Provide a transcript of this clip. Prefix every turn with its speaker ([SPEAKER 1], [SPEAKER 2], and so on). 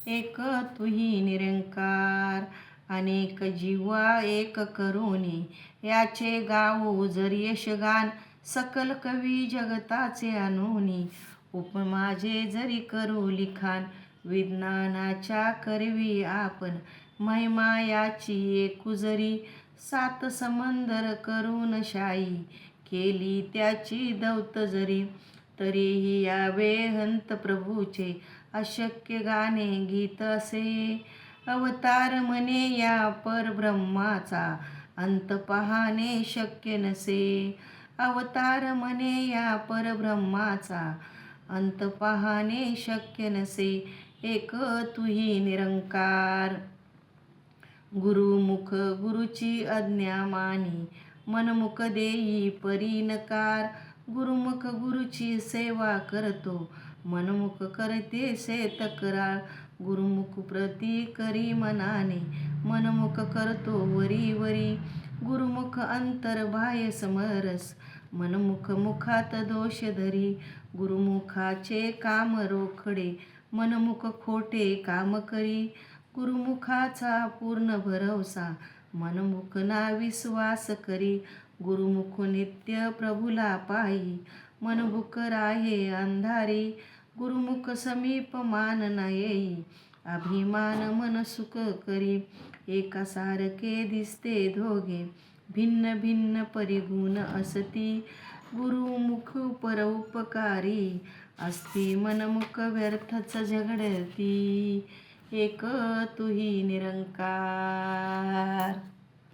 [SPEAKER 1] एक तुही निरंकार. अनेक जीवा एक करुणी, याचे गावो जर यशगान. सकल कवी जगताचे आणूनी, उपमाजे जरी करू लिखाण. विज्ञानाच्या करवी आपण, महिमा याची एकू जरी. सात समंदर करून शाई, केली त्याची दौत जरी. तरीही या वेहंत प्रभूचे, अशक्य गाणे गीत असे. अवतार म्हणे या परब्रह्माचा, अंत पाहणे शक्य नसे. अवतार म्हणे या परब्रह्माचा, अंत पाहणे शक्य नसे. एक तुही निरंकार. गुरुमुख गुरुची आज्ञा मानी, मनमुख देई परी नकार. गुरुमुख गुरुची सेवा करतो, मनमुख करते से तक्रार. गुरुमुख प्रती करी मनाने, मनमुख करतो वरी वरी. गुरुमुख अंतर बाह्य समरस, मनमुख मुखात दोष धरी. गुरुमुखाचे काम रोखडे, मनमुख खोटे काम करी. गुरुमुखाचा पूर्ण भरवसा, मनमुख ना विश्वास करी. गुरुमुख नित्य प्रभुला पायी, मनमुख राहे अंधारी. गुरुमुख समीप मान न येई, अभिमान मन सुख करी. एकासारखे दिसते दोघे, भिन्न भिन्न परिगुण असती. गुरुमुख परोपकारी, असती मनमुख व्यर्थच झगडती. एक तुही निरंकार.